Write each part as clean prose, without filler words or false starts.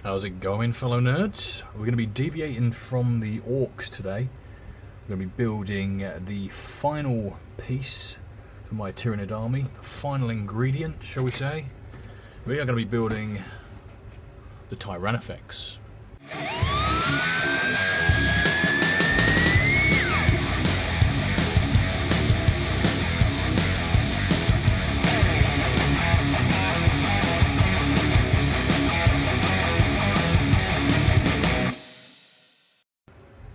How's it going, fellow nerds? We're going to be deviating from the orcs today. We're going to be building the final piece for my Tyranid army, the final ingredient, shall we say. We are going to be building the Tyrannofex.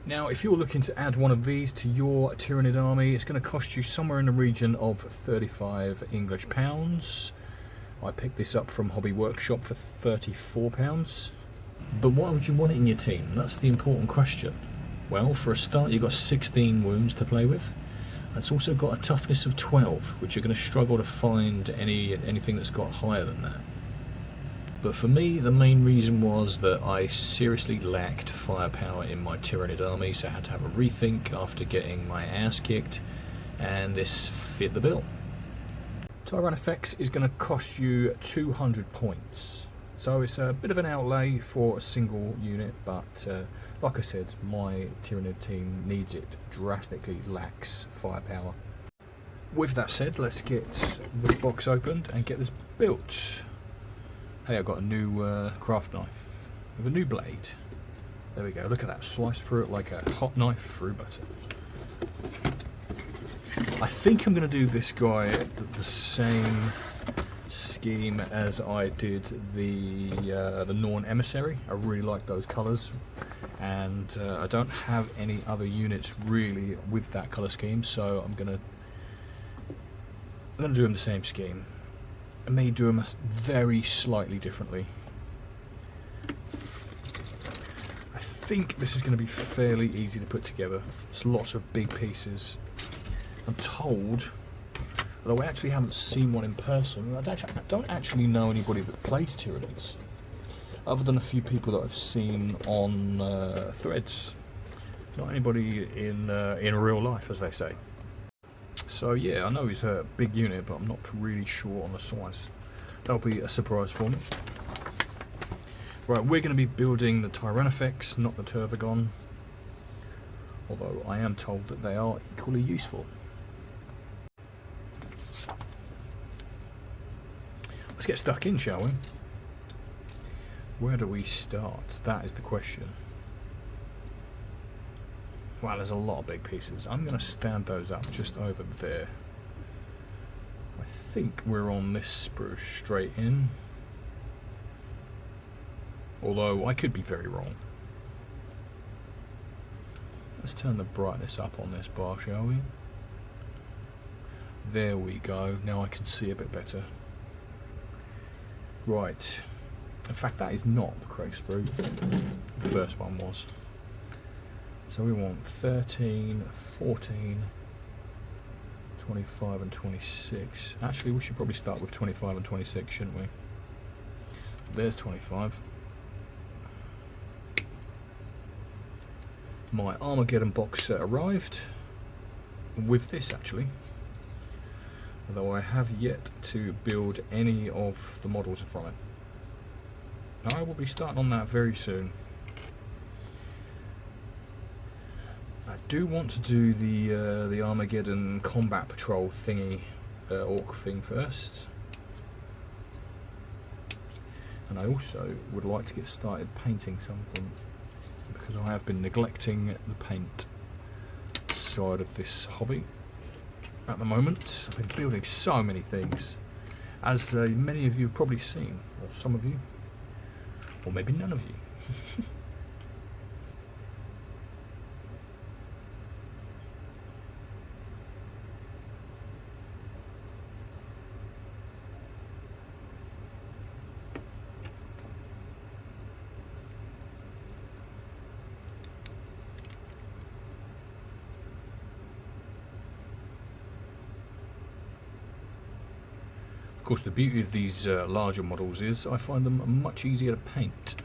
Now, if you're looking to add one of these to your Tyranid army, it's going to cost you somewhere in the region of 35 English pounds. I picked this up from Hobby Workshop for £34. But why would you want it in your team? That's the important question. Well, for a start, you've got 16 wounds to play with. It's also got a toughness of 12, which you're going to struggle to find anything that's got higher than that. But for me, the main reason was that I seriously lacked firepower in my Tyranid army, so I had to have a rethink after getting my ass kicked, and this fit the bill. Tyrannofex is going to cost you 200 points, so it's a bit of an outlay for a single unit, but like I said, my Tyranid team needs it, drastically lacks firepower. With that said, let's get this box opened and get this built. Hey, I got a new craft knife with a new blade. There we go, look at that, sliced through it like a hot knife through butter. I think I'm going to do this guy the same scheme as I did the Norn Emissary. I really like those colours, and I don't have any other units really with that colour scheme, so I'm going to do them the same scheme. I may do them very slightly differently. I think this is going to be fairly easy to put together. There's lots of big pieces. I'm told, although I actually haven't seen one in person, I don't actually know anybody that plays Tyranids, other than a few people that I've seen on threads. Not anybody in real life, as they say. So yeah, I know he's a big unit, but I'm not really sure on the size. That'll be a surprise for me. Right, we're going to be building the Tyrannofex, not the Turvagon. Although I am told that they are equally useful. Let's get stuck in, shall we? Where do we start? That is the question. Wow, there's a lot of big pieces. I'm going to stand those up just over there. I think we're on this sprue straight in. Although, I could be very wrong. Let's turn the brightness up on this bar, shall we? There we go. Now I can see a bit better. Right. In fact, that is not the correct sprue. The first one was. So we want 13, 14, 25 and 26. Actually, we should probably start with 25 and 26, shouldn't we? There's 25. My Armageddon box set arrived with this, actually. Although I have yet to build any of the models from it. I will be starting on that very soon. I do want to do the Armageddon combat patrol thingy, orc thing first, and I also would like to get started painting some of them, because I have been neglecting the paint side of this hobby at the moment. I've been building so many things, as many of you have probably seen, or some of you, or maybe none of you. Of course, the beauty of these larger models is I find them much easier to paint.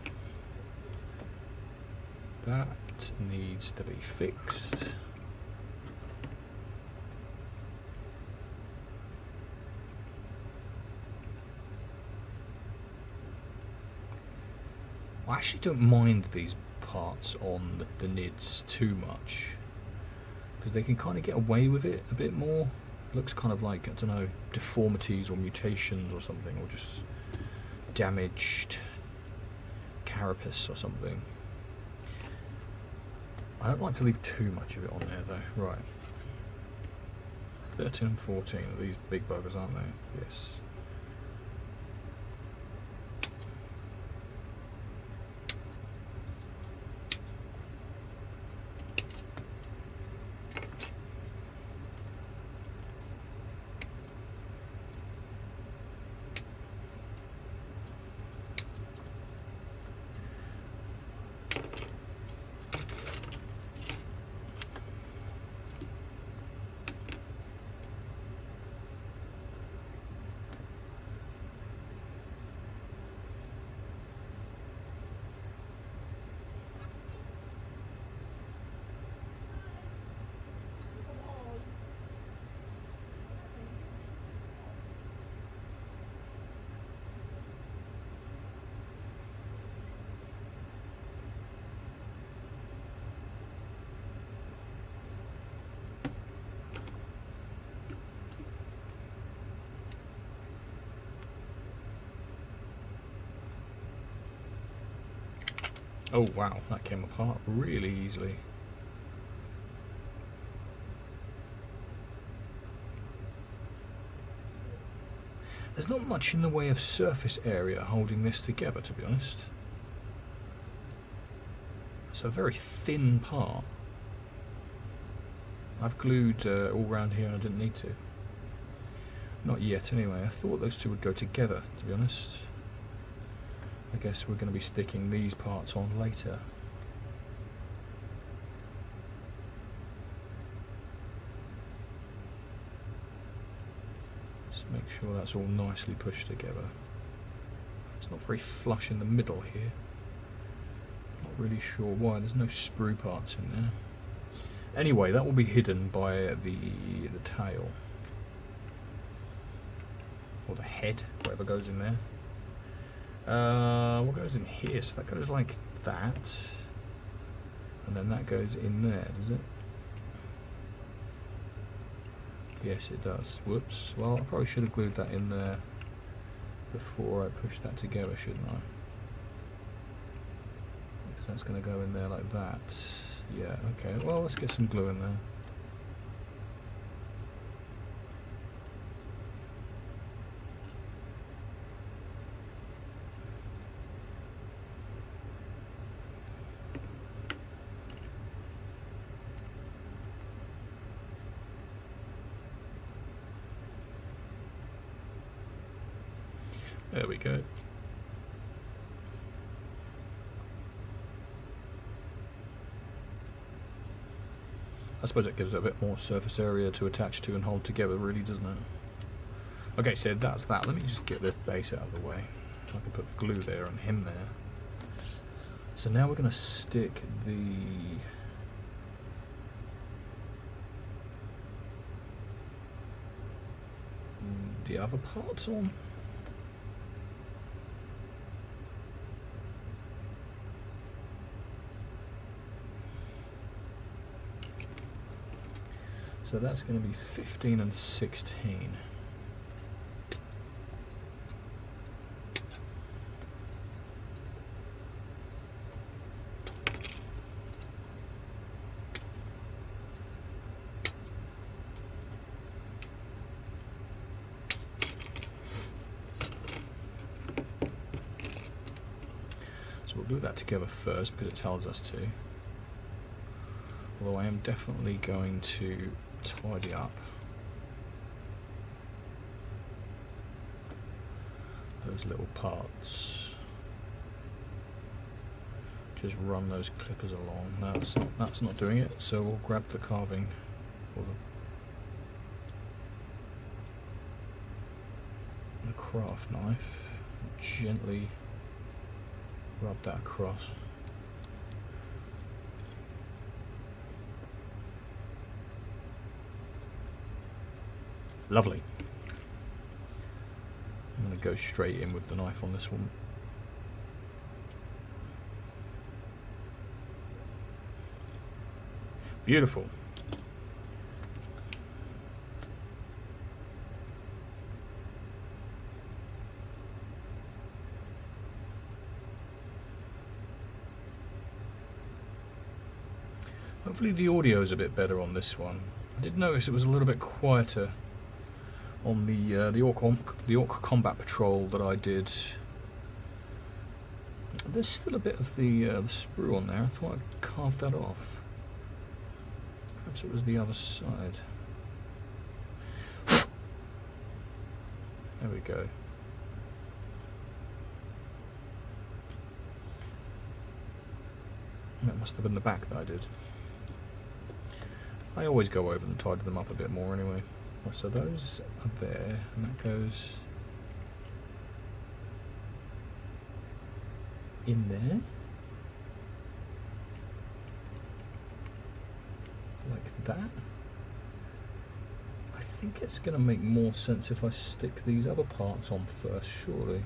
That needs to be fixed. I actually don't mind these parts on the nids too much, because they can kind of get away with it a bit more. It looks kind of like, I don't know, deformities or mutations or something, or just damaged carapace or something. I don't like to leave too much of it on there though. Right. 13 and 14 are these big buggers, aren't they? Yes. Oh wow, that came apart really easily. There's not much in the way of surface area holding this together, to be honest. It's a very thin part. I've glued all around here and I didn't need to. Not yet anyway. I thought those two would go together, to be honest. I guess we're going to be sticking these parts on later. Just make sure that's all nicely pushed together. It's not very flush in the middle here. Not really sure why. There's no sprue parts in there. Anyway, that will be hidden by the tail. Or the head, whatever goes in there. What goes in here? So that goes like that, and then that goes in there, does it? Yes, it does. Whoops. Well, I probably should have glued that in there before I pushed that together, shouldn't I? So that's going to go in there like that. Yeah, okay. Well, let's get some glue in there. There we go. I suppose it gives it a bit more surface area to attach to and hold together, really, doesn't it? Okay, so that's that. Let me just get the base out of the way. I can put glue there and him there. So now we're going to stick the other parts on. So that's going to be 15 and 16. So we'll glue that together first because it tells us to. Although I am definitely going to tidy up those little parts. Just run those clippers along. No, that's not doing it, so we'll grab the carving or the craft knife and gently rub that across. Lovely. I'm going to go straight in with the knife on this one. Beautiful. Hopefully the audio is a bit better on this one. I did notice it was a little bit quieter on the Orc Combat Patrol that I did. There's still a bit of the sprue on there. I thought I'd carved that off. Perhaps it was the other side. There we go. That must have been the back that I did. I always go over and tidy them up a bit more anyway. So those are there, and that goes in there, like that. I think it's going to make more sense if I stick these other parts on first, surely.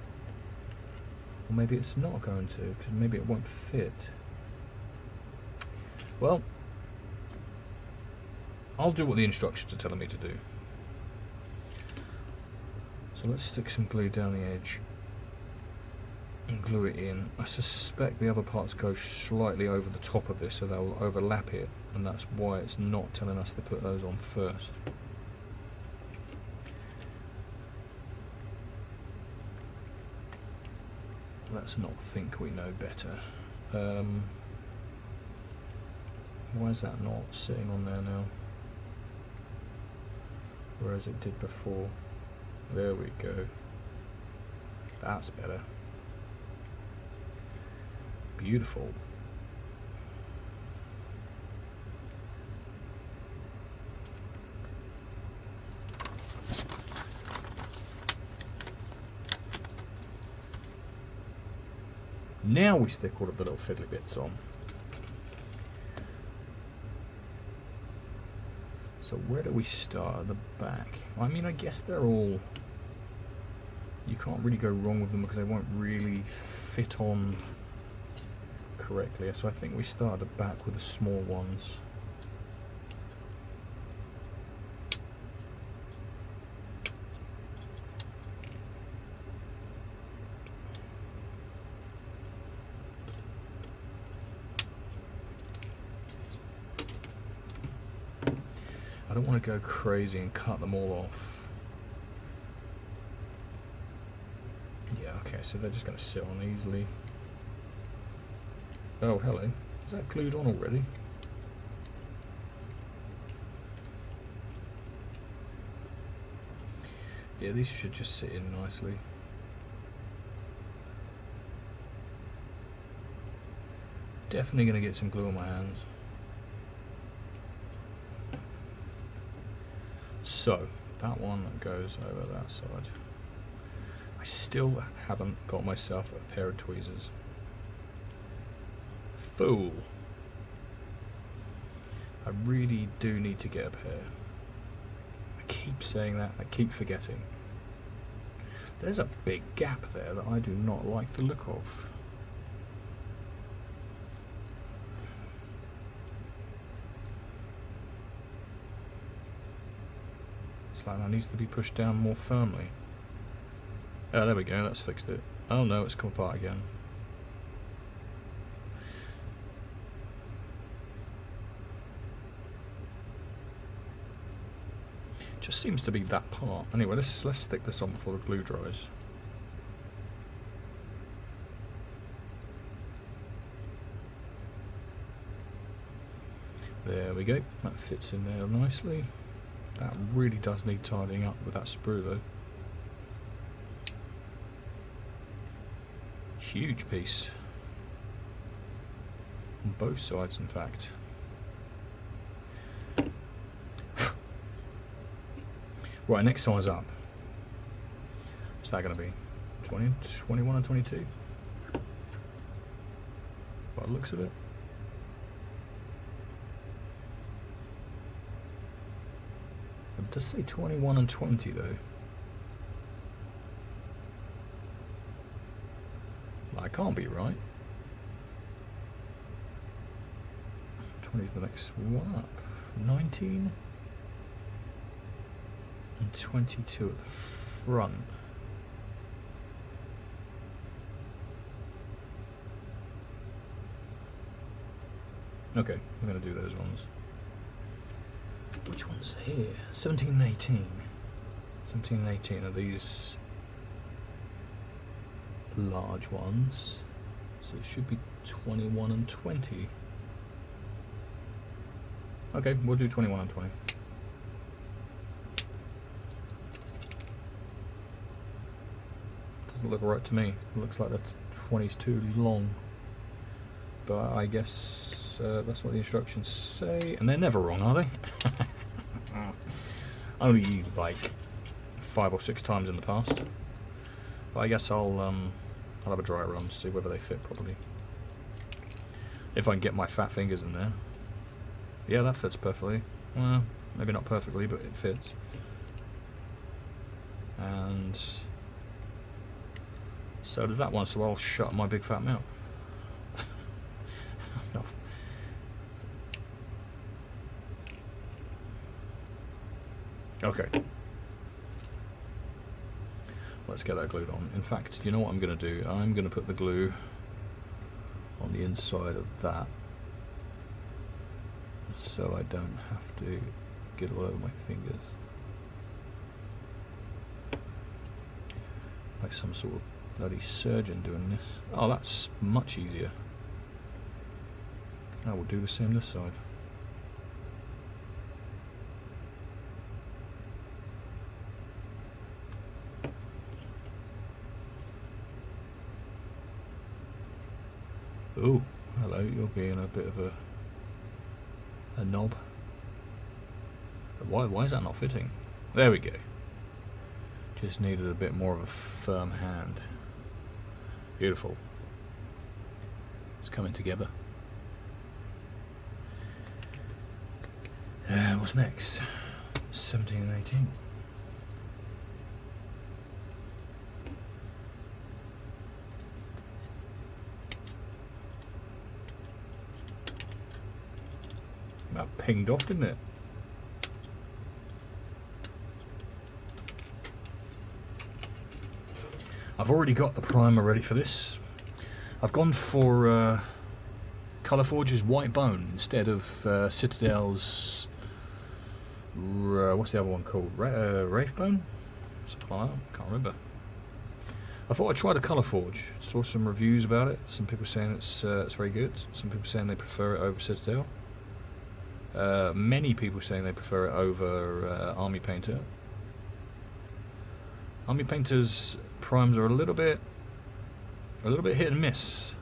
Or maybe it's not going to, because maybe it won't fit. Well, I'll do what the instructions are telling me to do. So let's stick some glue down the edge and glue it in. I suspect the other parts go slightly over the top of this, so they'll overlap it, and that's why it's not telling us to put those on first. Let's not think we know better. Why is that not sitting on there now? Whereas it did before. There we go. That's better. Beautiful. Now we stick all of the little fiddly bits on. So where do we start? At the back? I mean, I guess they're all... You can't really go wrong with them because they won't really fit on correctly. So I think we start at the back with the small ones. I don't want to go crazy and cut them all off. Yeah, okay, so they're just going to sit on easily. Oh, hello. Is that glued on already? Yeah, these should just sit in nicely. Definitely going to get some glue on my hands. So, that one goes over that side. I still haven't got myself a pair of tweezers. Fool. I really do need to get a pair. I keep saying that, I keep forgetting. There's a big gap there that I do not like the look of. It's like that needs to be pushed down more firmly. Oh, there we go, that's fixed it. Oh no, it's come apart again. Just seems to be that part. Anyway, let's stick this on before the glue dries. There we go, that fits in there nicely. That really does need tidying up with that sprue though. Huge piece. On both sides, in fact. Right, next size up. What's that going to be? 20, 21 and 22? By the looks of it. It does say 21 and 20 though. That can't be right. 20 is the next one up. 19 and 22 at the front. Okay, I'm going to do those ones. Which one's here? 17 and 18. 17 and 18 are these large ones. So it should be 21 and 20. Okay, we'll do 21 and 20. Doesn't look right to me. It looks like that 20's too long. But I guess that's what the instructions say. And they're never wrong, are they? Only like 5 or 6 times in the past. But I guess I'll have a dry run to see whether they fit properly. If I can get my fat fingers in there. Yeah, that fits perfectly. Well, maybe not perfectly, but it fits. And so does that one, so I'll shut my big fat mouth. No. Okay. Let's get that glued on. In fact, you know what I'm going to do? I'm going to put the glue on the inside of that, so I don't have to get all over my fingers. Like some sort of bloody surgeon doing this. Oh, that's much easier. I will do the same this side. Oh, hello, you're being a bit of a knob. Why is that not fitting? There we go. Just needed a bit more of a firm hand. Beautiful. It's coming together. What's next? 17 and 18. That pinged off, didn't it? I've already got the primer ready for this. I've gone for Colourforge's White Bone instead of Citadel's what's the other one called? Wraith Bone? Something like that. Can't remember. I thought I'd try the Colourforge. Saw some reviews about it. Some people saying it's very good. Some people saying they prefer it over Citadel. Many people saying they prefer it over Army Painter. Army Painter's primes are a little bit hit and miss.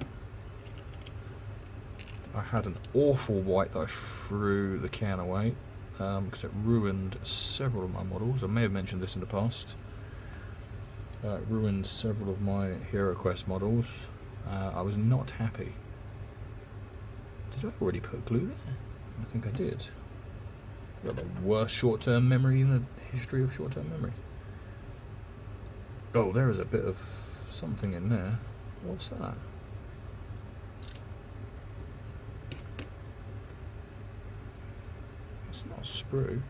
I had an awful white that I threw the can away because it ruined several of my models. I may have mentioned this in the past. It ruined several of my HeroQuest models. I was not happy. Did I already put glue there? I think I did. I've got the worst short-term memory in the history of short-term memory. Oh, there is a bit of something in there. What's that? It's not a sprue.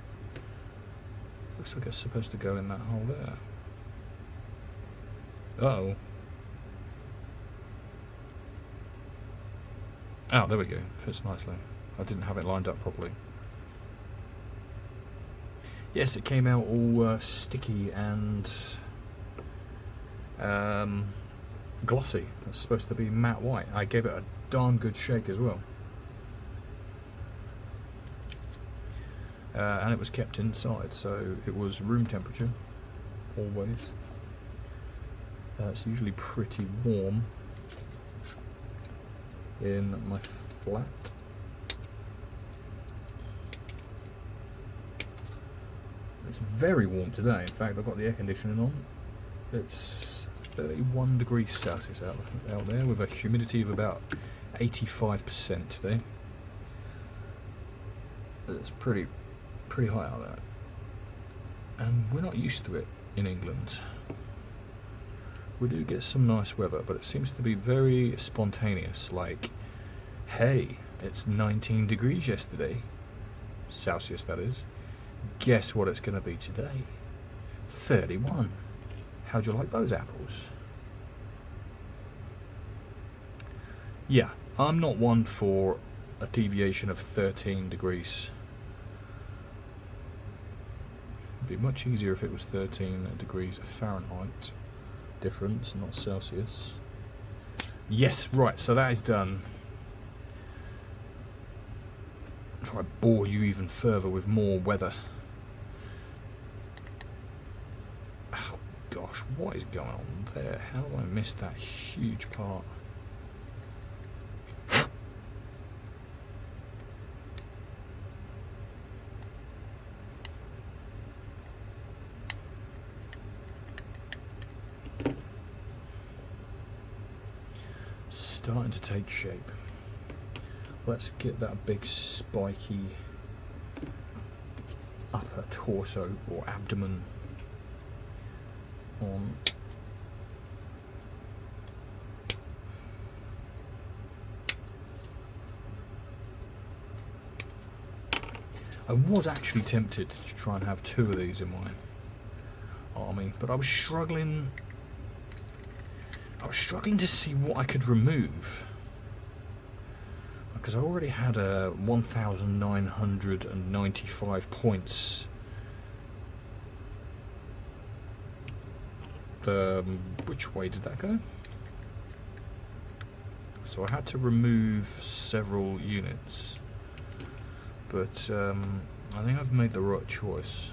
Looks like it's supposed to go in that hole there. Uh-oh. Oh, there we go. Fits nicely. I didn't have it lined up properly. Yes, it came out all sticky and glossy. It's supposed to be matte white. I gave it a darn good shake as well. And it was kept inside, so it was room temperature, always. It's usually pretty warm in my flat. It's very warm today. In fact, I've got the air conditioning on. It's 31 degrees Celsius out there with a humidity of about 85% today. It's pretty high out there. And we're not used to it in England. We do get some nice weather, but it seems to be very spontaneous, like, hey, It's 19 degrees yesterday. Celsius, that is. Guess what it's going to be today? 31. How'd you like those apples? Yeah, I'm not one for a deviation of 13 degrees. It'd be much easier if it was 13 degrees Fahrenheit difference, not Celsius. Yes, right, so that is done. Try to bore you even further with more weather. Oh gosh, what is going on there? How did I miss that huge part? Starting to take shape. Let's get that big spiky upper torso or abdomen on. I was actually tempted to try and have 2 of these in my army, but I was struggling to see what I could remove, because I already had 1,995 points. Which way did that go? So I had to remove several units, but I think I've made the right choice.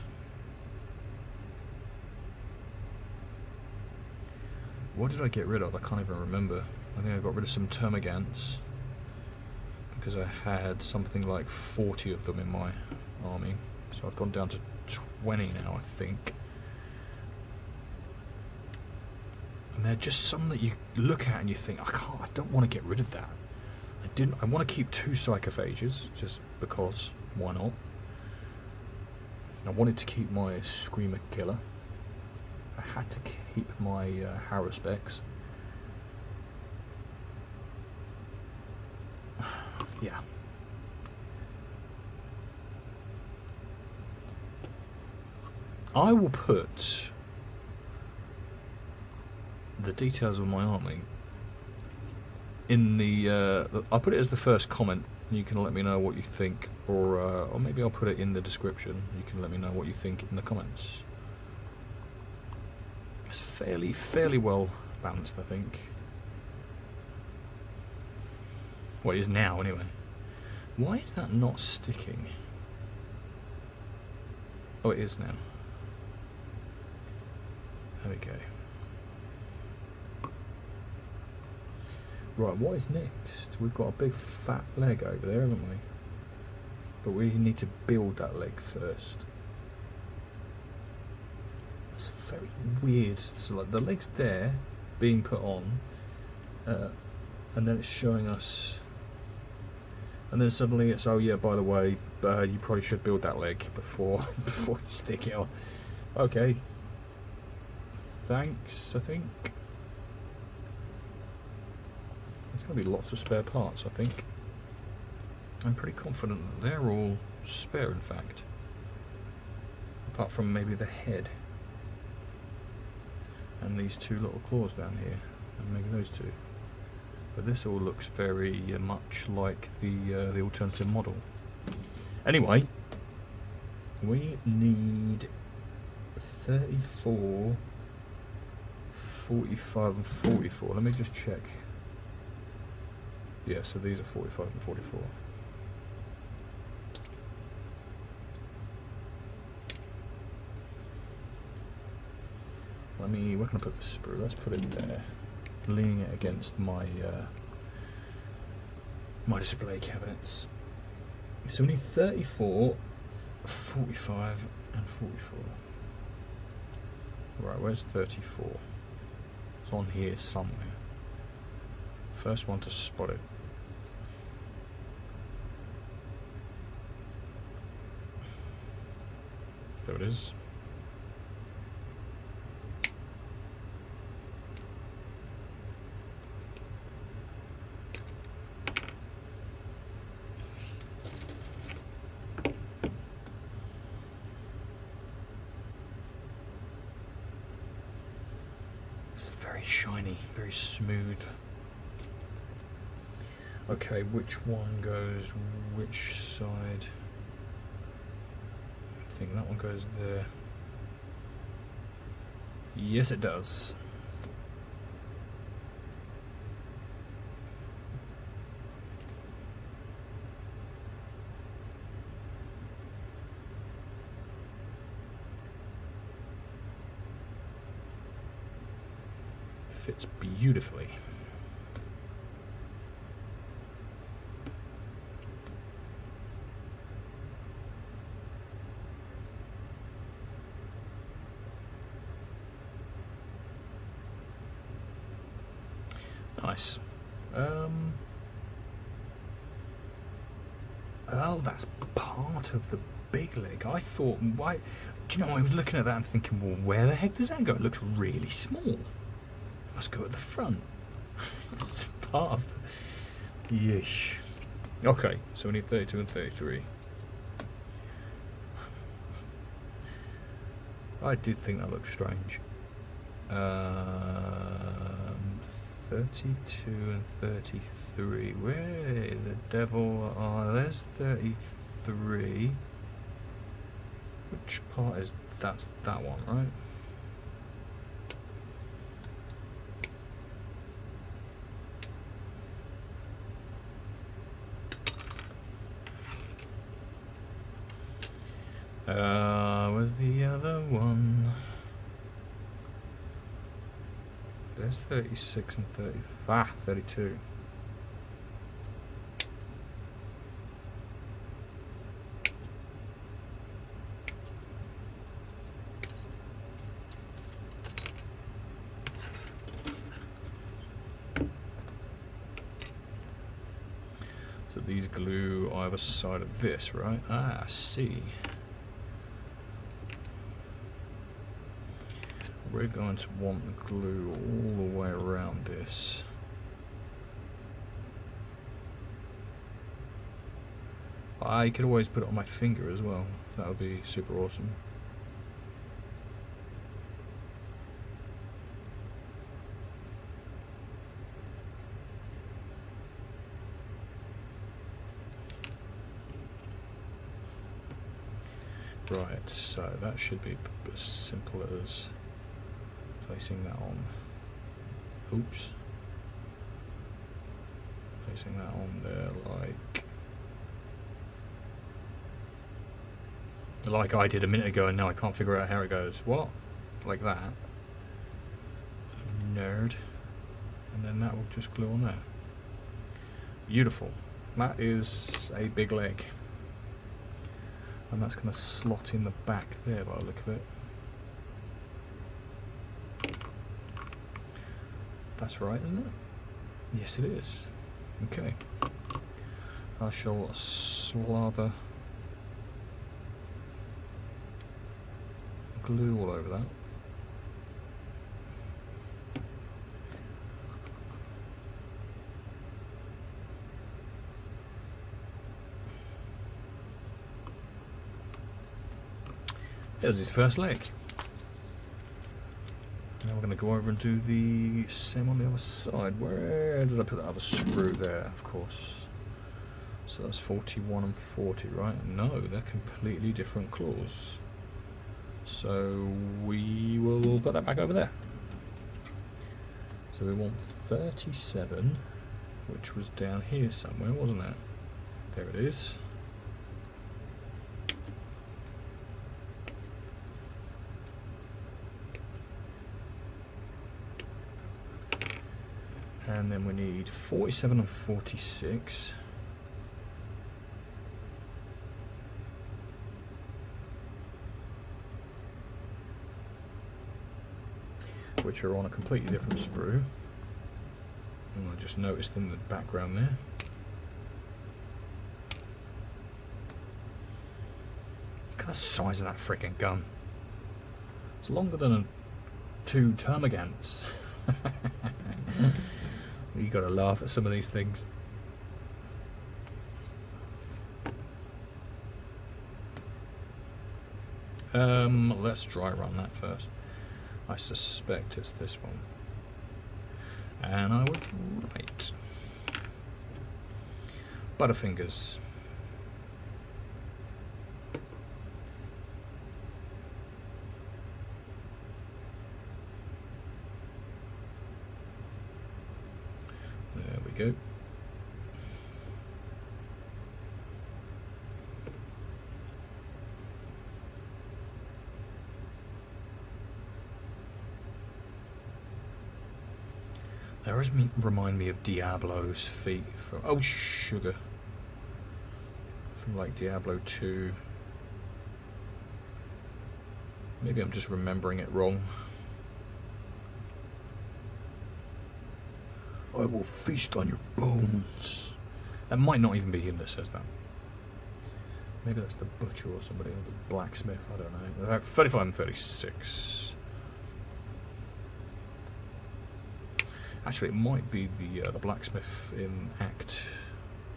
What did I get rid of? I can't even remember. I think I got rid of some termagants because I had something like 40 of them in my army. So I've gone down to 20 now, I think. And they're just some that you look at and you think, I don't want to get rid of that. I want to keep 2 psychophages, just because, why not? I wanted to keep my Screamer Killer. I had to keep my Haruspecs. Yeah. I will put the details of my army in the I'll put it as the first comment. You can let me know what you think, or maybe I'll put it in the description. You can let me know what you think in the comments. It's fairly well balanced, I think. Well, it is now, anyway. Why is that not sticking? Oh, it is now. There we go. Right, what is next? We've got a big fat leg over there, haven't we? But we need to build that leg first. It's very weird. So like the leg's there, being put on, and then it's showing us, and then suddenly it's, oh yeah, by the way, you probably should build that leg before you stick it on. Okay. Thanks, I think. There's going to be lots of spare parts, I think. I'm pretty confident that they're all spare, in fact. Apart from maybe the head. And these 2 little claws down here. And maybe those 2. But this all looks very much like the alternative model. Anyway, we need 34, 45 and 44. Let me just check. Yeah, so these are 45 and 44. Where can I put the sprue? Let's put it there, leaning it against my my display cabinets. So we need 34, 45 and 44. Right, where's 34? It's on here somewhere. First one to spot it. There it is. shiny, very smooth. Okay, which one goes which side? I think that one goes there. Yes, it does. Fits beautifully. Nice. Oh, that's part of the big leg. I thought, why? Do you know, I was looking at that and thinking, well, where the heck does that go? It looks really small. Must go at the front. It's part of the... Yeesh. Okay, so we need 32 and 33. I did think that looked strange. 32 and 33. Where the devil are... There's 33. Which part is... That's that one, right? Where's the other one? There's 36 and 35. 32. So these glue either side of this, right? Ah, I see. We're going to want the glue all the way around this. I could always put it on my finger as well. That would be super awesome. Right, so that should be as simple as placing that on. Oops. Placing that on there like I did a minute ago, and now I can't figure out how it goes. What? Like that? Nerd. And then that will just glue on there. Beautiful. That is a big leg. And that's going to slot in the back there by the look of it. That's right, isn't it? Yes, it is. Okay. I shall slather glue all over that. There's his first leg. Now we're going to go over and do the same on the other side. Where did I put that other sprue there? Of course. So that's 41 and 40, right? No, they're completely different claws. So we will put that back over there. So we want 37, which was down here somewhere, wasn't it? There it is. And then we need 47 and 46. Which are on a completely different sprue. And I just noticed in the background there. Look at the size of that freaking gun. It's longer than 2 termagants. You gotta laugh at some of these things. Let's dry run that first. I suspect it's this one. And I was right. Butterfingers. There we go. That does remind me of Diablo's feet from, oh sugar, from like Diablo 2. Maybe I'm just remembering it wrong. I will feast on your bones. That might not even be him that says that. Maybe that's the butcher or somebody, or the blacksmith, I don't know. 35 and 36. Actually, it might be the blacksmith in Act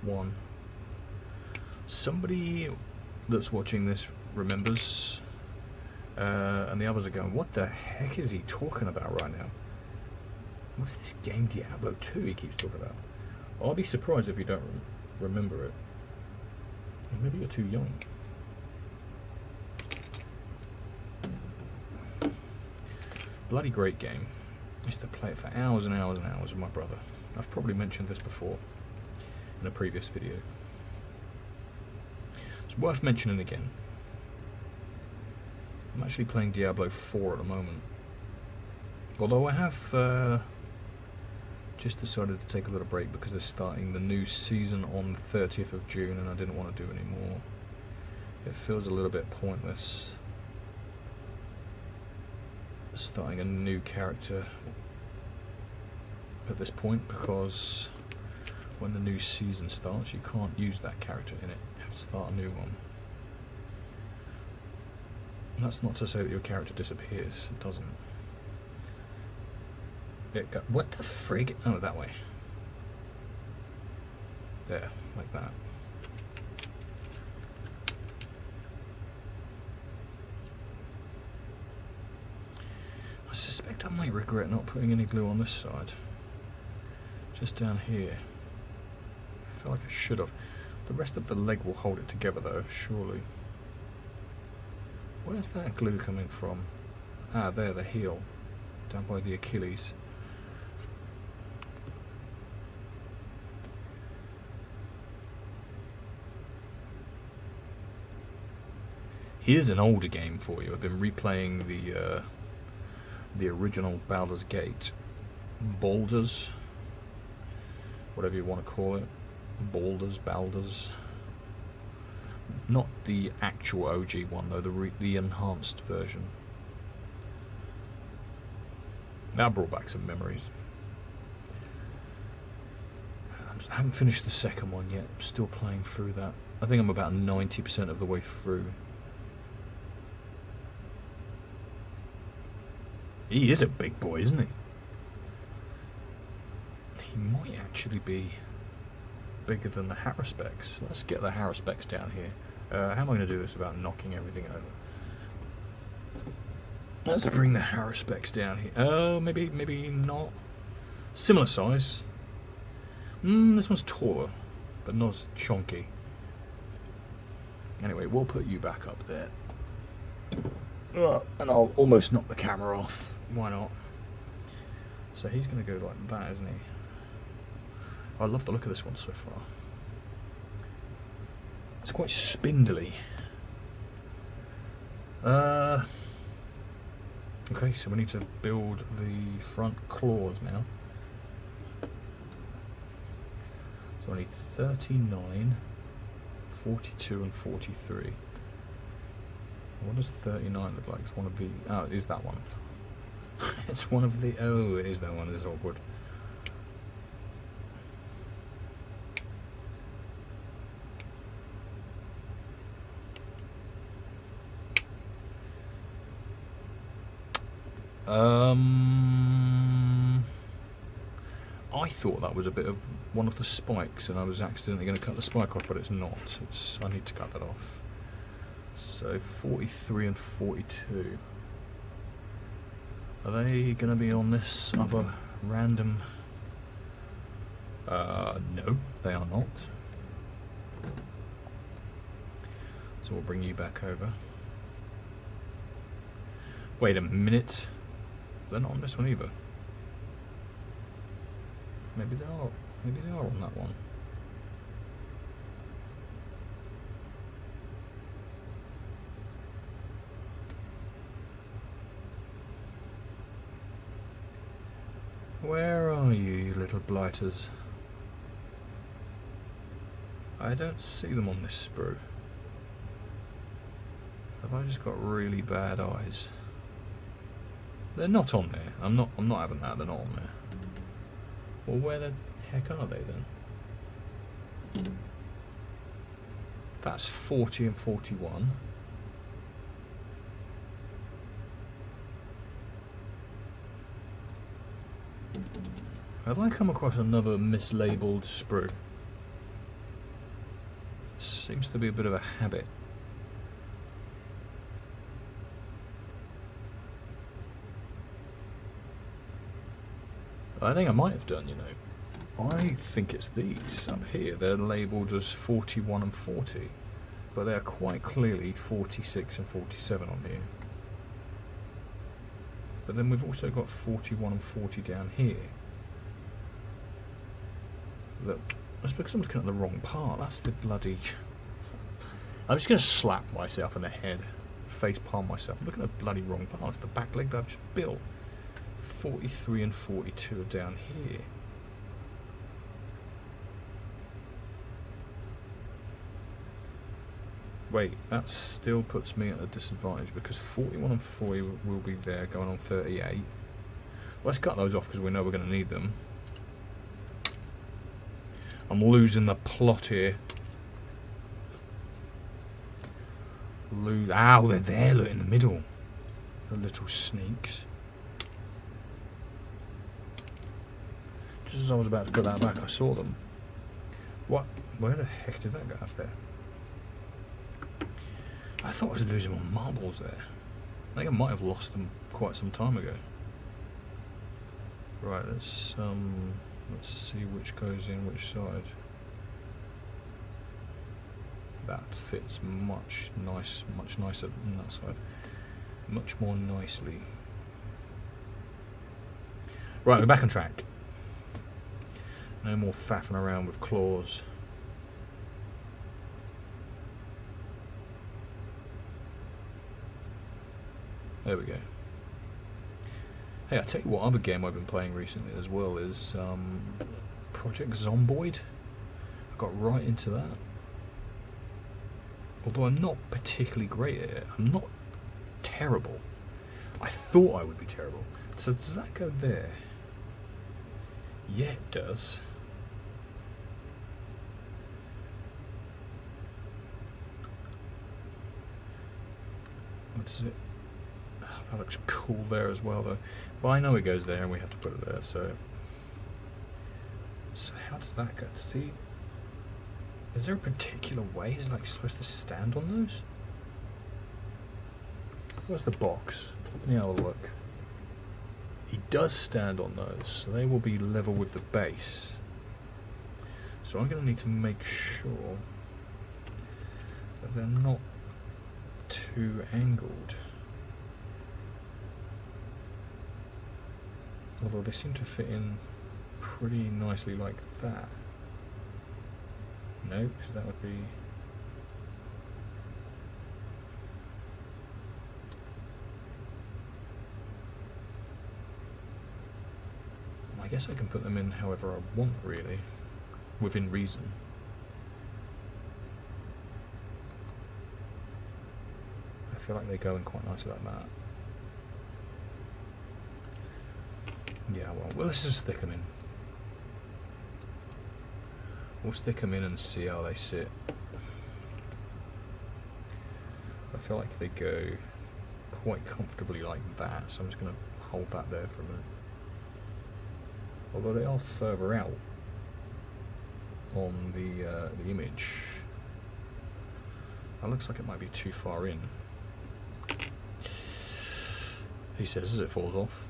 1. Somebody that's watching this remembers, and the others are going, what the heck is he talking about right now? What's this game Diablo 2 he keeps talking about? I'll be surprised if you don't remember it. Maybe you're too young. Bloody great game. I used to play it for hours and hours and hours with my brother. I've probably mentioned this before in a previous video. It's worth mentioning again. I'm actually playing Diablo 4 at the moment. Although I have just decided to take a little break because they're starting the new season on the 30th of June and I didn't want to do any more. It feels a little bit pointless starting a new character at this point, because when the new season starts you can't use that character in it, you have to start a new one. And that's not to say that your character disappears, it doesn't. What the frig? Oh, that way. There, like that. I suspect I might regret not putting any glue on this side. Just down here. I feel like I should have. The rest of the leg will hold it together though, surely. Where's that glue coming from? Ah, there, the heel. Down by the Achilles. Here's an older game for you. I've been replaying the original Baldur's Gate. Baldur's, whatever you want to call it. Baldur's. Not the actual OG one though, the enhanced version. That brought back some memories. I haven't finished the second one yet. I'm still playing through that. I think I'm about 90% of the way through. He is a big boy, isn't he? He might actually be bigger than the Haruspex. Let's get the Haruspex down here. How am I going to do this without knocking everything over? Let's bring the Haruspex down here. Oh, maybe not. Similar size. This one's taller, but not as chunky. Anyway, we'll put you back up there. And I'll almost knock the camera off. Why not? So he's going to go like that, isn't he? I love the look of this one so far. It's quite spindly. Okay, so we need to build the front claws now. So I need 39, 42 and 43. What does 39 look like? It's one of the... Oh, it is that one. It's one of the... Oh, it is that one. This is awkward. I thought that was a bit of one of the spikes and I was accidentally going to cut the spike off, but it's not. I need to cut that off. So 43 and 42. Are they going to be on this other random No, they are not. So we'll bring you back over. Wait a minute. They're not on this one either. Maybe they are. Maybe they are on that one. Where are you, you little blighters? I don't see them on this sprue. Have I just got really bad eyes? They're not on there. I'm not having that. They're not on there. Well, where the heck are they then? That's 40 and 41. Have I come across another mislabeled sprue? Seems to be a bit of a habit. I think I might have done, you know. I think it's these up here. They're labelled as 41 and 40, but they're quite clearly 46 and 47 on here. But then we've also got 41 and 40 down here. Look, that's because I'm looking at the wrong part. That's the bloody... I'm just going to slap myself in the head, face palm myself. I'm looking at the bloody wrong part. It's the back leg that I've just built. 43 and 42 are down here. Wait, that still puts me at a disadvantage because 41 and 40 will be there going on 38. Let's cut those off because we know we're going to need them. I'm losing the plot here. Ow, they're there, look, in the middle. The little sneaks. Just as I was about to cut that back, I saw them. What? Where the heck did that go off there? I thought I was losing my marbles there. I think I might have lost them quite some time ago. Right, let's see which goes in which side. That fits much nicer than that side. Much more nicely. Right, we're back on track. No more faffing around with claws. There we go. Hey, I'll tell you what other game I've been playing recently as well is Project Zomboid. I got right into that. Although I'm not particularly great at it. I'm not terrible. I thought I would be terrible. So does that go there? Yeah, it does. What is it? Oh, that looks cool there as well though. But I know it goes there and we have to put it there, so how does that go? See, is there a particular way? Is it like supposed to stand on those? Where's the box? Let me have a look. He does stand on those, so they will be level with the base. So I'm going to need to make sure that they're not too angled. Although they seem to fit in pretty nicely like that. No, because that would be... I guess I can put them in however I want, really, within reason. I feel like they go in quite nicely like that. Yeah, well, let's just stick them in. We'll stick them in and see how they sit. I feel like they go quite comfortably like that, so I'm just going to hold that there for a minute. Although they are further out on the image. That looks like it might be too far in. He says as it falls off.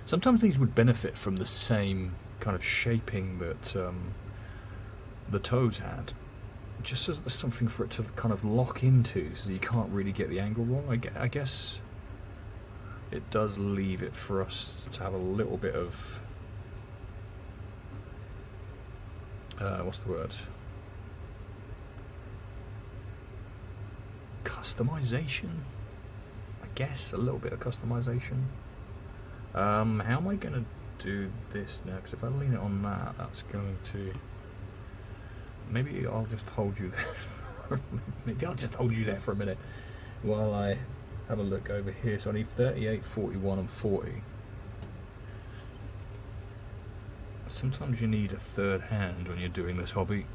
Sometimes these would benefit from the same kind of shaping that the toes had, just as something for it to kind of lock into, so you can't really get the angle wrong. I guess it does leave it for us to have a little bit of what's the word? Customization, I guess. A little bit of customization. How am I going to do this now? Because if I lean it on that, that's going to... Maybe I'll just hold you there. Maybe I'll just hold you there for a minute while I have a look over here. So I need 38, 41 and 40. Sometimes you need a third hand when you're doing this hobby.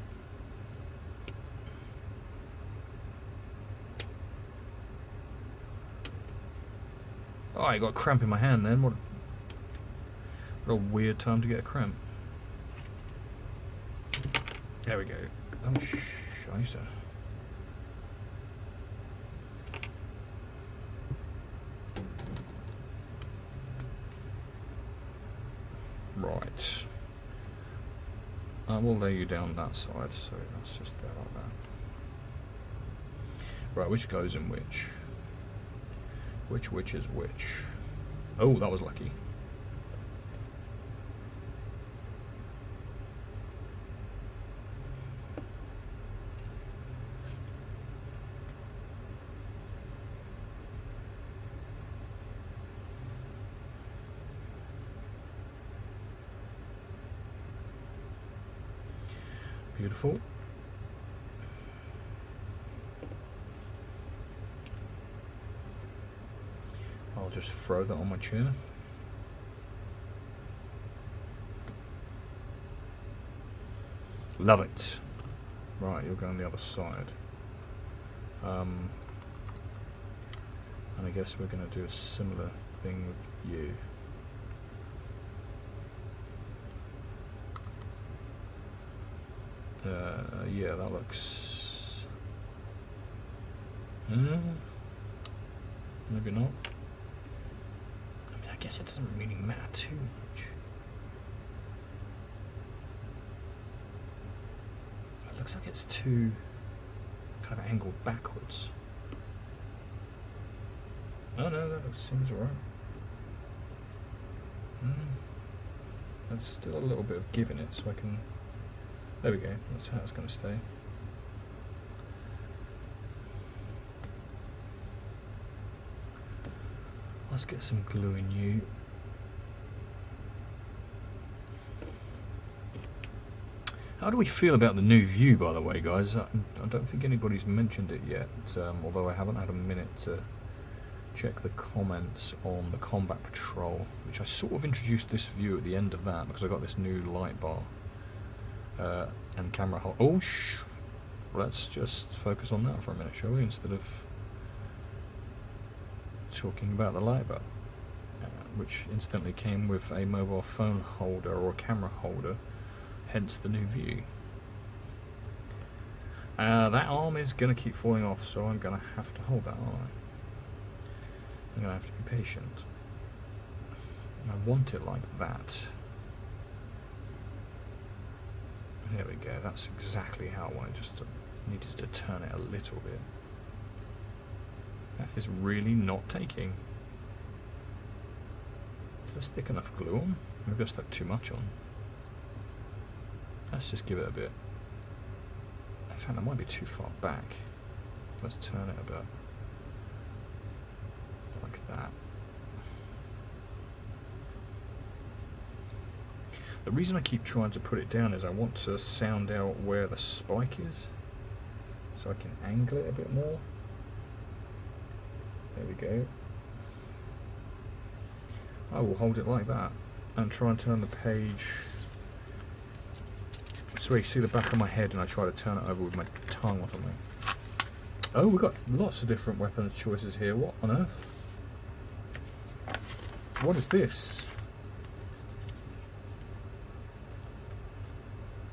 Oh, I got a cramp in my hand then. What a weird time to get a cramp. There we go. Oh, scheisse. Right. I will lay you down that side, so that's just there like that. Right, which goes in which? Which is which? Oh, that was lucky. Beautiful. I'll just throw that on my chair. Love it. Right, you'll go on the other side. And I guess we're going to do a similar thing with you. Yeah, that looks... maybe not. I mean, I guess it doesn't really matter too much. It looks like it's too kind of angled backwards. Oh no, that seems alright. There's still a little bit of give in it, so I can... There we go, that's how it's going to stay. Let's get some glue in you. How do we feel about the new view, by the way, guys? I don't think anybody's mentioned it yet, although I haven't had a minute to check the comments on the Combat Patrol, which I sort of introduced this view at the end of that because I got this new light bar. And camera hold. Oh, let's just focus on that for a minute, shall we? Instead of talking about the light bar, which instantly came with a mobile phone holder or a camera holder, hence the new view. That arm is going to keep falling off, so I'm going to have to hold that, aren't I? I'm going to have to be patient. I want it like that. There we go, that's exactly how I want it, just needed to turn it a little bit. That is really not taking. Is there stick enough glue on? Maybe I stuck too much on. Let's just give it a bit. In fact, that might be too far back. Let's turn it a bit. Like that. The reason I keep trying to put it down is I want to sound out where the spike is, so I can angle it a bit more. There we go. I will hold it like that and try and turn the page so you see the back of my head and I try to turn it over with my tongue or something. Oh, we've got lots of different weapons choices here. What on earth? What is this?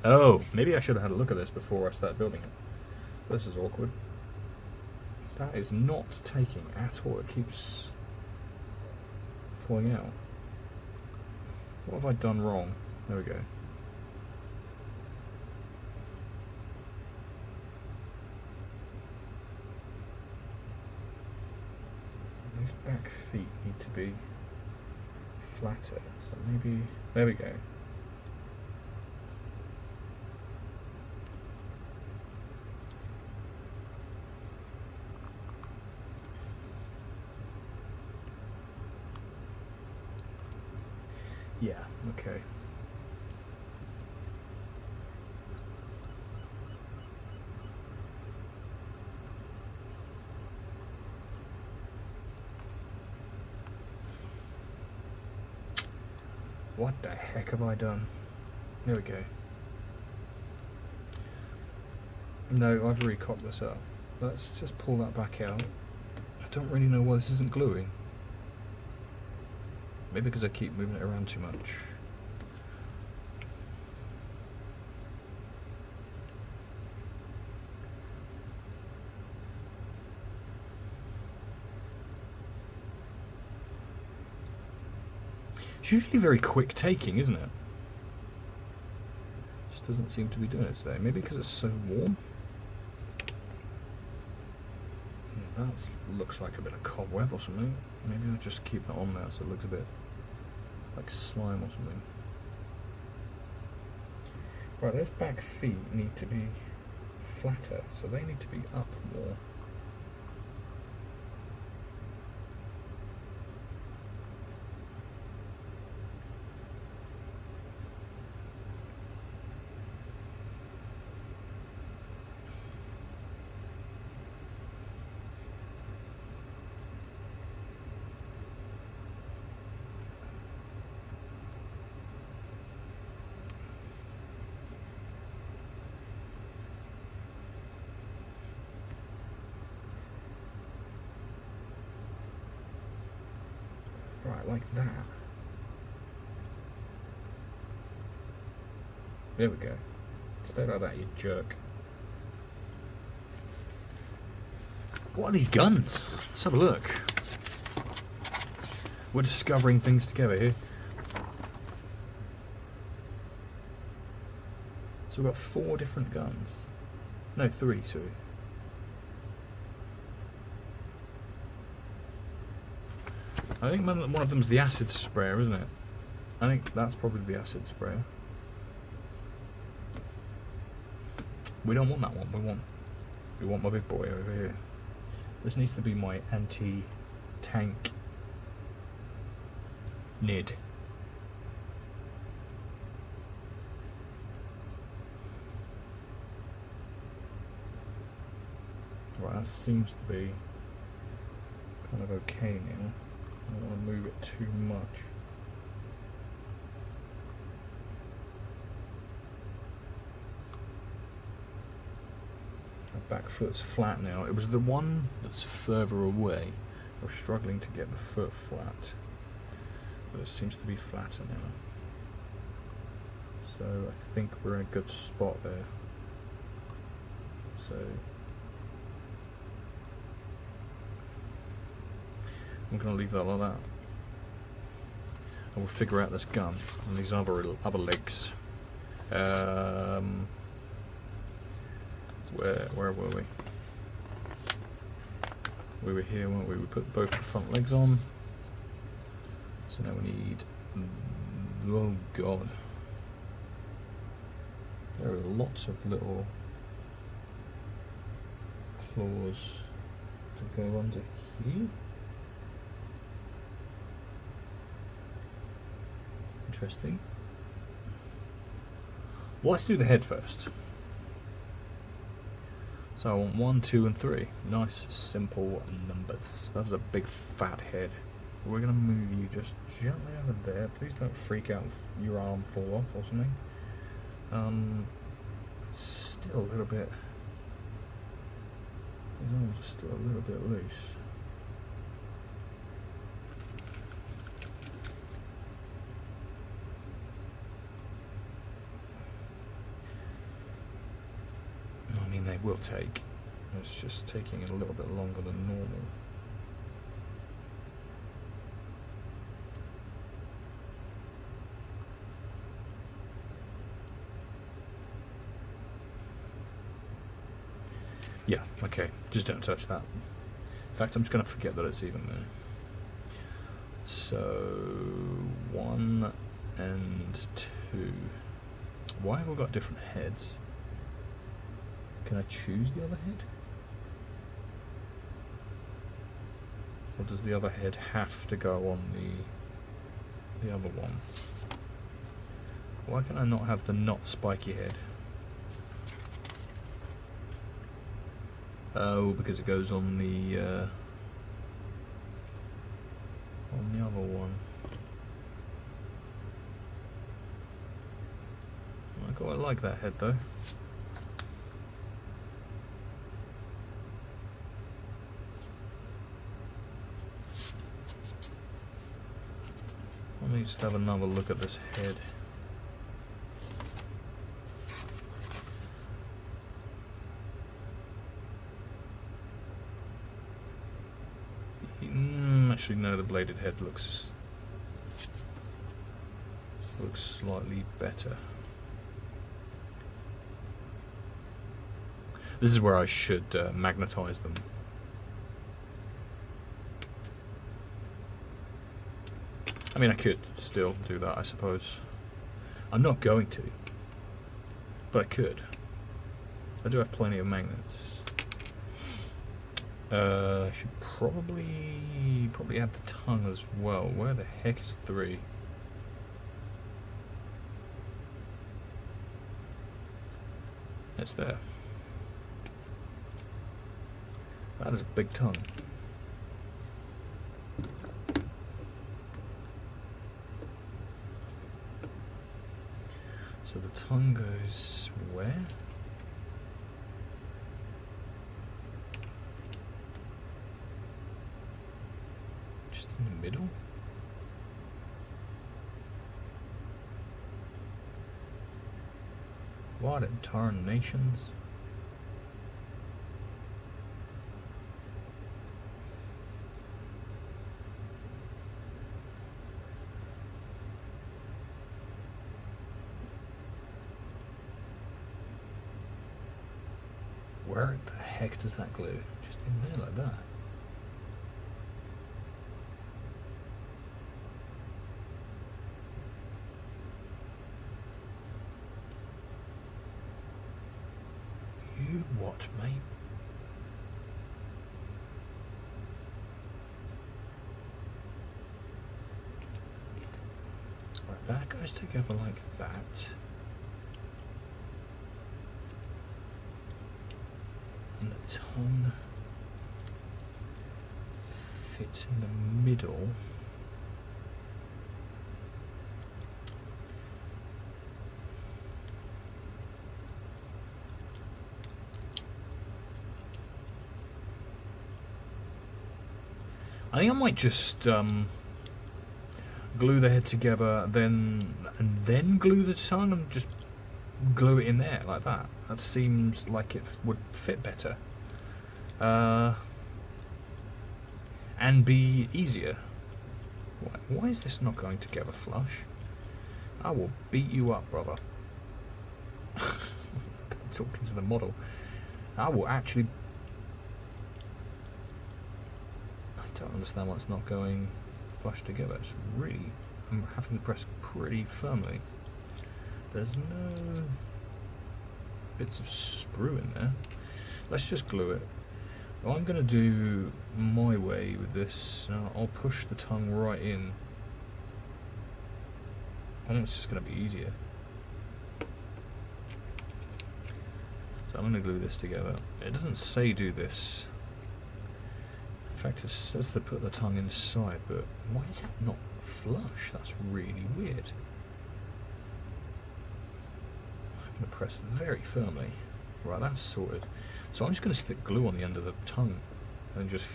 Oh, maybe I should have had a look at this before I start building it. This is awkward. That is not taking at all. It keeps falling out. What have I done wrong? There we go. Those back feet need to be flatter, so maybe, there we go. Yeah, okay. What the heck have I done? There we go. No, I've recocked this up. Let's just pull that back out. I don't really know why this isn't gluing. Maybe because I keep moving it around too much. It's usually very quick taking, isn't it? Just doesn't seem to be doing it today. Maybe because it's so warm. That looks like a bit of cobweb or something. Maybe I'll just keep it on there so it looks a bit like slime or something. Right, those back feet need to be flatter, so they need to be up more. Right, like that. There we go. Stay like that, you jerk. What are these guns? Let's have a look. We're discovering things together here. So we've got 4 different guns. No, 3, sorry. I think one of them's the acid sprayer, isn't it? I think that's probably the acid sprayer. We don't want that one. We want my big boy over here. This needs to be my anti-tank nid. Right, that seems to be kind of okay now. I don't want to move it too much. That back foot's flat now. It was the one that's further away. I was struggling to get the foot flat, but it seems to be flatter now. So I think we're in a good spot there. So I'm going to leave that like that. And we'll figure out this gun and these other legs. Where were we? We were here, weren't we? We put both the front legs on. So now we need... oh god. There are lots of little claws to go under here. Interesting. Well, let's do the head first. So I want 1, 2, and 3. Nice, simple numbers. That was a big fat head. We're going to move you just gently over there. Please don't freak out if your arm fall off or something. Still a little bit... his arms are still a little bit loose. I mean, they will take. It's just taking a little bit longer than normal. Yeah, okay, just don't touch that. In fact, I'm just going to forget that it's even there. So, 1 and 2. Why have we got different heads? Can I choose the other head? Or does the other head have to go on the other one? Why can I not have the not spiky head? Oh, because it goes on the other one. I quite like that head though. Let me just have another look at this head. Actually, no, the bladed head looks slightly better. This is where I should magnetize them. I mean, I could still do that, I suppose. I'm not going to, but I could. I do have plenty of magnets. Should probably add the tongue as well. Where the heck is 3? It's there. That is a big tongue. So the tongue goes where? Just in the middle? What in tarnations? Where the heck does that glue? Just in there like that. You what, mate? Right, that goes together like that. And the tongue fits in the middle. I think I might just glue the head together, and then glue the tongue, and just glue it in there like that. That seems like it would fit better and be easier. Why is this not going together flush? I will beat you up, brother. Talking to the model. I will actually... I don't understand why it's not going flush together. It's really... I'm having to press pretty firmly. There's no bits of sprue in there. Let's just glue it. Well, I'm going to do my way with this. I'll push the tongue right in. I think it's just going to be easier. So I'm going to glue this together. It doesn't say do this. In fact, it says to put the tongue inside, but why is that not flush? That's really weird. I'm going to press very firmly. Right, that's sorted. So I'm just going to stick glue on the end of the tongue and just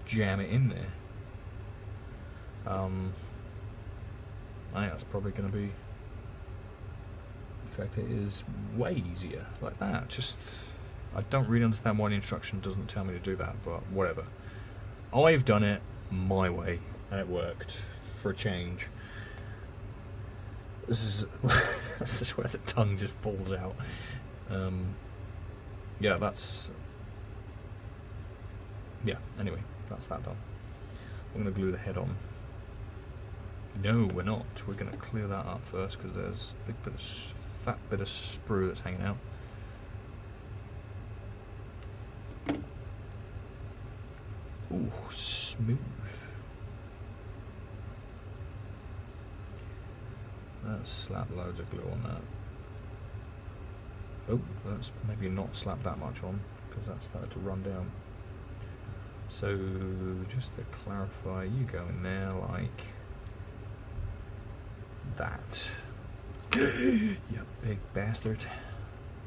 jam it in there. I think that's probably going to be... In fact, it is way easier like that. Just, I don't really understand why the instruction doesn't tell me to do that, but whatever. I've done it my way, and it worked for a change. This is where the tongue just falls out. yeah, that's... yeah, anyway, that's that done. We're going to glue the head on. No, we're not. We're going to clear that up first because there's a big bit of fat bit of sprue that's hanging out. Ooh, smooth. Let's slap loads of glue on that. Oh, let's maybe not slap that much on because that's started to run down. So just to clarify, you go in there like that. You big bastard.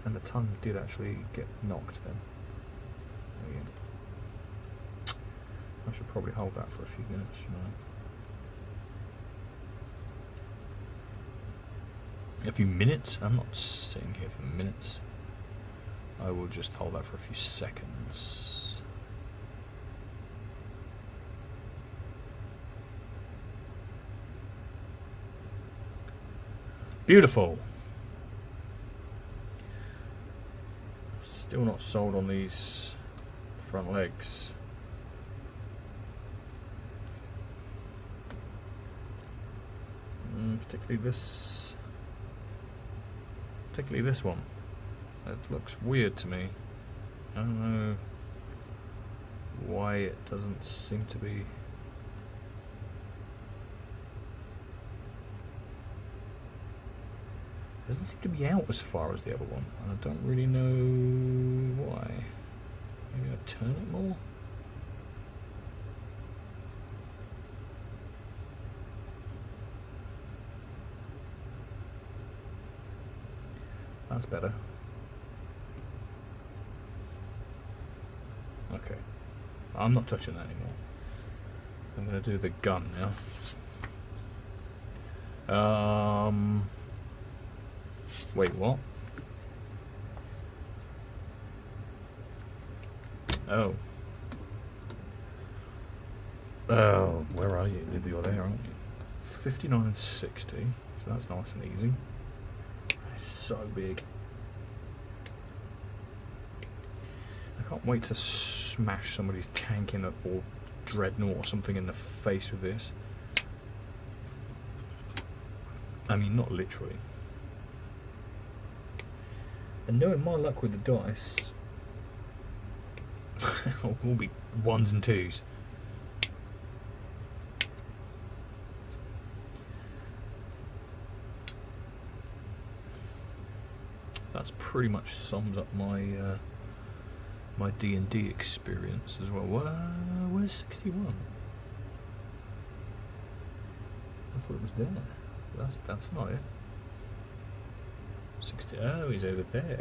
And the tongue did actually get knocked then. There we go. I should probably hold that for a few minutes, you know. A few minutes? I'm not sitting here for minutes. I will just hold that for a few seconds. Beautiful. Still not sold on these front legs. Particularly this one. It looks weird to me. I don't know why it doesn't seem to be. It doesn't seem to be out as far as the other one, and I don't really know why. Maybe I turn it more? That's better. Okay. I'm not touching that anymore. I'm going to do the gun now. Wait, what? Oh. Oh, where are you? You're there, aren't you? 59 and 60. So that's nice and easy. That's so big. I can't wait to smash somebody's tank in or dreadnought or something in the face with this. I mean, not literally. And knowing my luck with the dice, will be 1s and 2s. That's pretty much sums up my my D&D experience as well. Where's 61? I thought it was there. That's not it. 60. Oh, he's over there.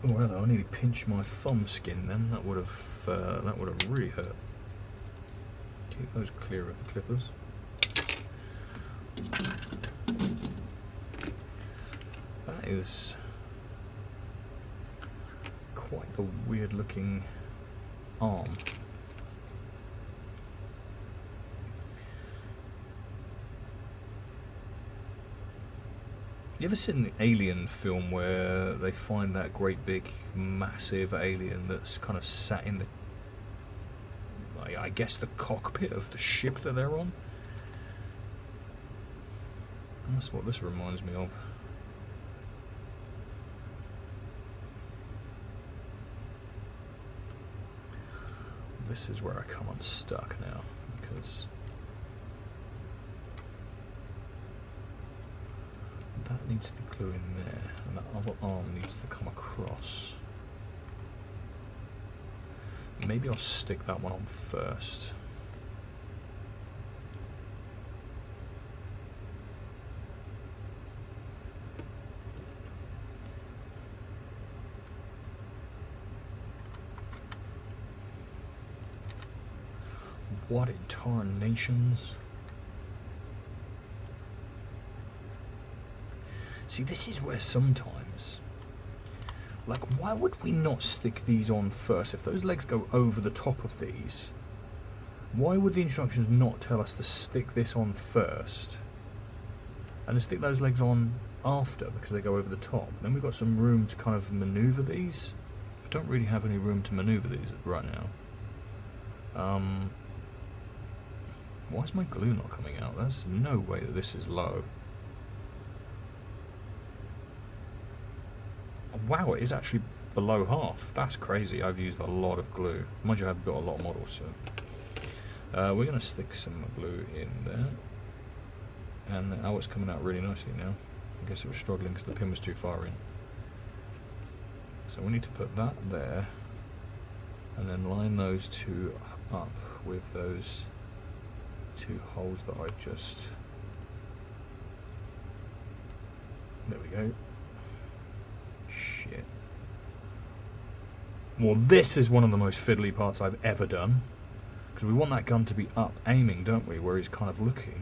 Oh, well, I nearly pinched my thumb skin then. That would have really hurt. Keep those clear of the clippers. That is quite the weird looking arm. You ever seen the Alien film where they find that great big massive alien that's kind of sat in the, I guess, the cockpit of the ship that they're on? That's what this reminds me of. This is where I come unstuck now, because that needs to glue in there, and that other arm needs to come across. Maybe I'll stick that one on first. What in tarnations? See, this is where sometimes, like, why would we not stick these on first? If those legs go over the top of these, Why would the instructions not tell us to stick this on first and then stick those legs on after, because they go over the top? Then we've got some room to kind of manoeuvre these. I don't really have any room to manoeuvre these right now. Why is my glue not coming out? There's no way that this is low. Wow, it is actually below half. That's crazy. I've used a lot of glue. Mind you, I've got a lot of models, so we're going to stick some glue in there. And oh, it's coming out really nicely now. I guess it was struggling because the pin was too far in. So we need to put that there and then line those two up with those two holes that I've just... There we go. Shit. Well, this is one of the most fiddly parts I've ever done, because we want that gun to be up aiming, don't we, where he's kind of looking.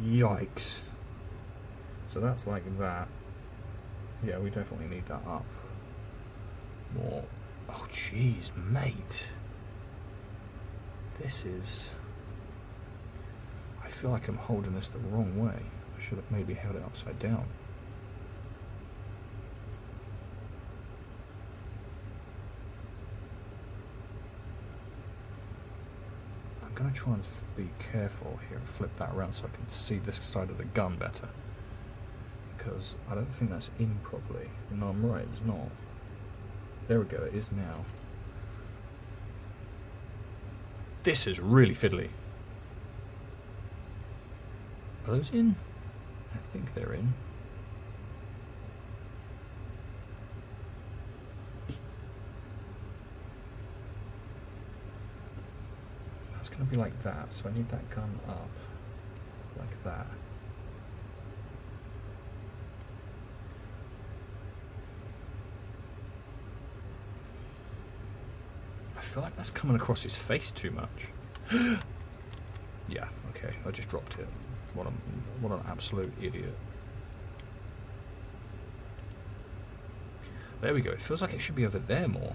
Yikes. So that's like that. Yeah, we definitely need that up more. Oh jeez, mate, this is... I feel like I'm holding this the wrong way. I should have maybe held it upside down. I'm going to try and be careful here and flip that around so I can see this side of the gun better, because I don't think that's in properly. No, I'm right, it's not. There we go, it is now. This is really fiddly. Are those in? I think they're in. That's going to be like that, so I need that gun up like that. I feel like that's coming across his face too much. Yeah, okay, I just dropped it. What an absolute idiot. There we go. It feels like it should be over there more.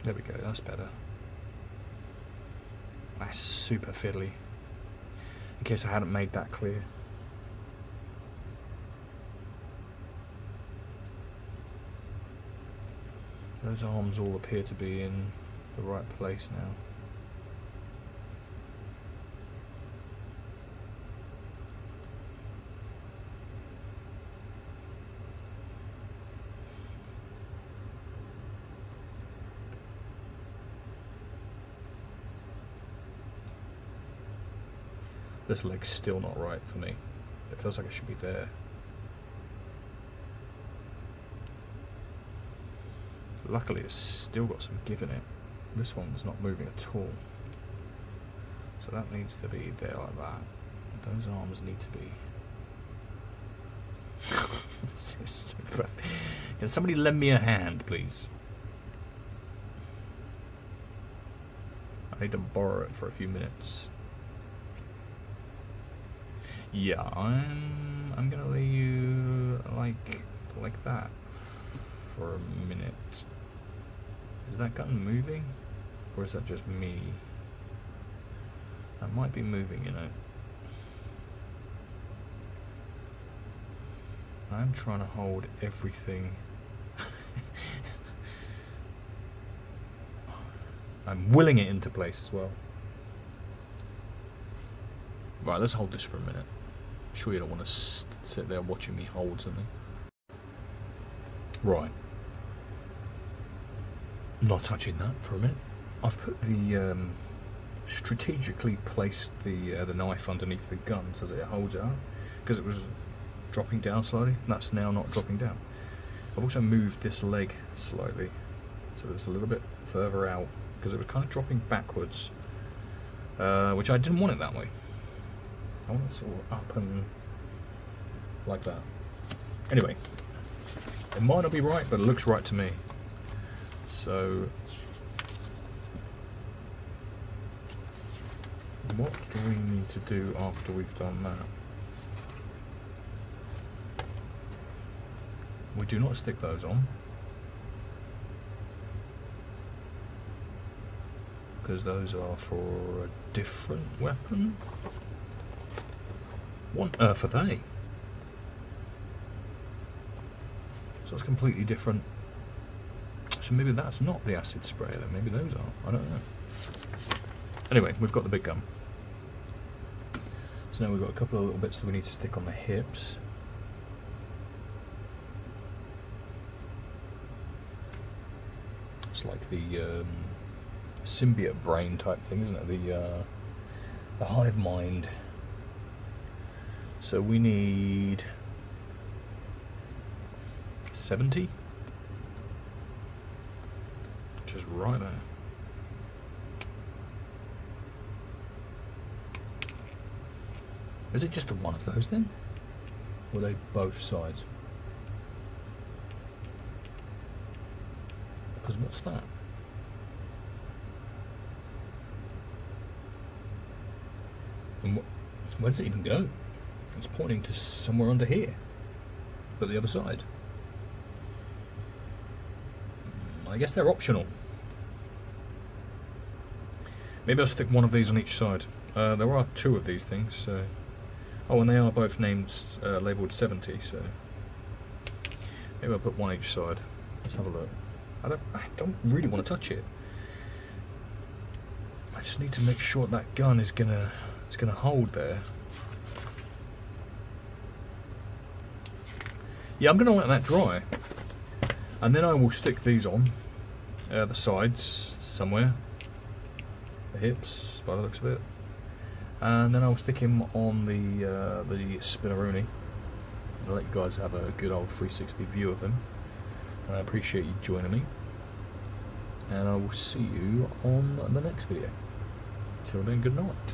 There we go, that's better. That's super fiddly. In case I hadn't made that clear. Those arms all appear to be in the right place now. This leg's still not right for me. It feels like it should be there. Luckily it's still got some give in it. This one's not moving at all. So that needs to be there like that. Those arms need to be... Can somebody lend me a hand, please? I need to borrow it for a few minutes. Yeah, I'm gonna leave you like that for a minute. Is that gun moving? Or is that just me? That might be moving, you know. I'm trying to hold everything. I'm willing it into place as well. Right, let's hold this for a minute. I'm sure you don't want to sit there watching me hold something. Right. Not touching that for a minute. I've put the strategically placed the knife underneath the gun so that it holds it up, because it was dropping down slowly. That's now not dropping down. I've also moved this leg slightly so it's a little bit further out, because it was kind of dropping backwards, which I didn't want it that way. I want it sort of up and like that. Anyway, it might not be right, but it looks right to me. So what do we need to do after we've done that? We do not stick those on, because those are for a different weapon. What on earth are they? So it's completely different. So maybe that's not the acid spray then, maybe those are, I don't know. Anyway, we've got the big gun. So now we've got a couple of little bits that we need to stick on the hips. It's like the symbiote brain type thing, isn't it? The hive mind. So we need 70, which is right there. Is it just the one of those then? Or are they both sides? Because what's that? And where does it even go? It's pointing to somewhere under here, but the other side. I guess they're optional. Maybe I'll stick one of these on each side. There are two of these things, so... Oh, and they are both named, labelled 70, so... Maybe I'll put one each side. Let's have a look. I don't really want to touch it. I just need to make sure that gun is gonna hold there. Yeah, I'm gonna let that dry, and then I will stick these on the sides somewhere, the hips by the looks of it, and then I'll stick him on the spinneroonie. I'll let you guys have a good old 360 view of him. And I appreciate you joining me, and I will see you on the next video. Till then, good night.